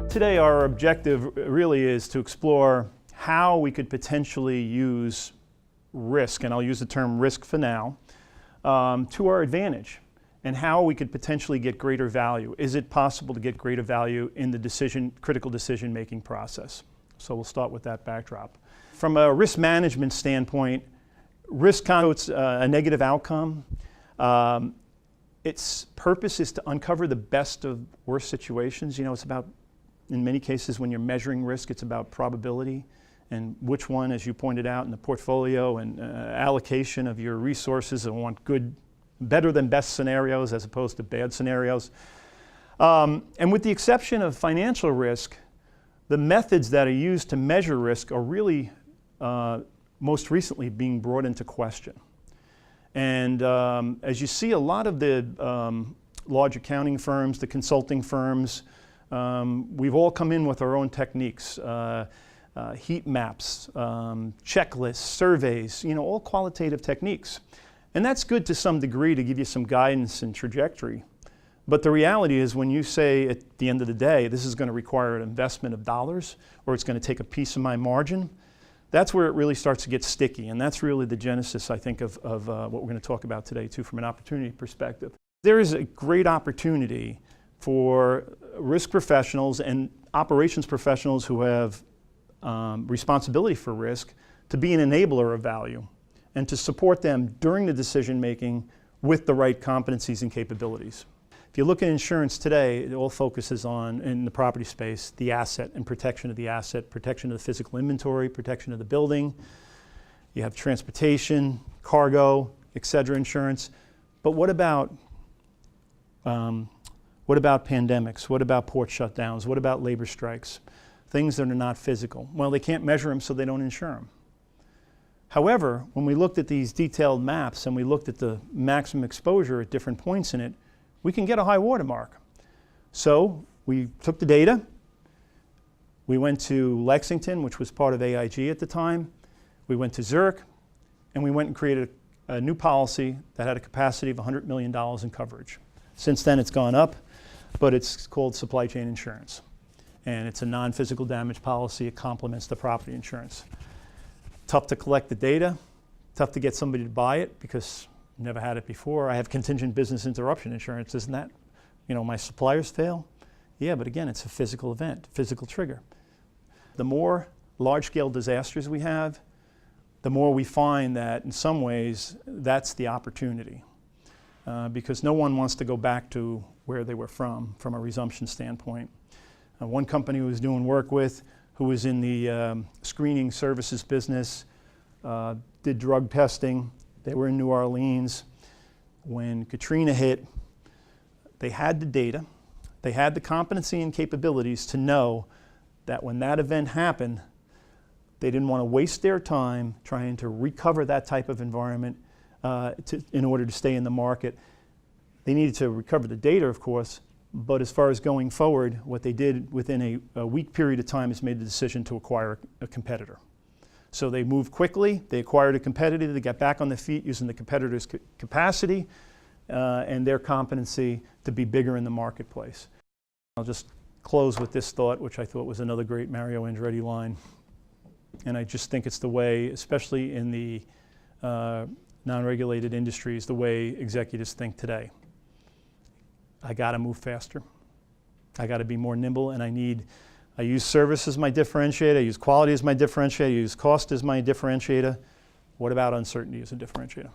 Today our objective really is to explore how we could potentially use risk, and I'll use the term risk for now, to our advantage, and how we could potentially get greater value. Is it possible to get greater value in the critical decision-making process? So we'll start with that backdrop. From a risk management standpoint, risk connotes a negative outcome. Its purpose is to uncover the best of worst situations. You know, it's about, in many cases, when you're measuring risk, it's about probability and which one, as you pointed out, in the portfolio and allocation of your resources, and want better than best scenarios as opposed to bad scenarios. And with the exception of financial risk, the methods that are used to measure risk are really most recently being brought into question. And as you see, a lot of the large accounting firms, the consulting firms, we've all come in with our own techniques, heat maps, checklists, surveys, you know, all qualitative techniques. And that's good to some degree to give you some guidance and trajectory. But the reality is, when you say at the end of the day, this is going to require an investment of dollars, or it's going to take a piece of my margin, that's where it really starts to get sticky. And that's really the genesis, I think, of what we're going to talk about today, too, from an opportunity perspective. There is a great opportunity for risk professionals and operations professionals who have responsibility for risk to be an enabler of value and to support them during the decision making with the right competencies and capabilities. If you look at insurance today, it all focuses on, in the property space, the asset and protection of the asset, protection of the physical inventory, protection of the building. You have transportation, cargo, etc. insurance. But what about pandemics? What about port shutdowns? What about labor strikes? Things that are not physical. Well, they can't measure them, so they don't insure them. However, when we looked at these detailed maps and we looked at the maximum exposure at different points in it, we can get a high watermark. So we took the data, we went to Lexington, which was part of AIG at the time, we went to Zurich, and we went and created a new policy that had a capacity of $100 million in coverage. Since then it's gone up, but it's called supply chain insurance. And it's a non-physical damage policy. It complements the property insurance. Tough to collect the data, tough to get somebody to buy it because I've never had it before. I have contingent business interruption insurance. Isn't that, you know, my suppliers fail? Yeah, but again, it's a physical event, physical trigger. The more large-scale disasters we have, the more we find that in some ways that's the opportunity. Because no one wants to go back to where they were from a resumption standpoint. One company who was doing work with, who was in the screening services business, did drug testing. They were in New Orleans. When Katrina hit, they had the data, they had the competency and capabilities to know that when that event happened, they didn't want to waste their time trying to recover that type of environment in order to stay in the market. They needed to recover the data, of course, but as far as going forward, what they did within a week period of time is made the decision to acquire a competitor. So they moved quickly, they acquired a competitor, they got back on their feet using the competitor's capacity and their competency to be bigger in the marketplace. I'll just close with this thought, which I thought was another great Mario Andretti line. And I just think it's the way, especially in the non-regulated industries, the way executives think today. I got to move faster. I got to be more nimble, and I use service as my differentiator, I use quality as my differentiator, I use cost as my differentiator. What about uncertainty as a differentiator?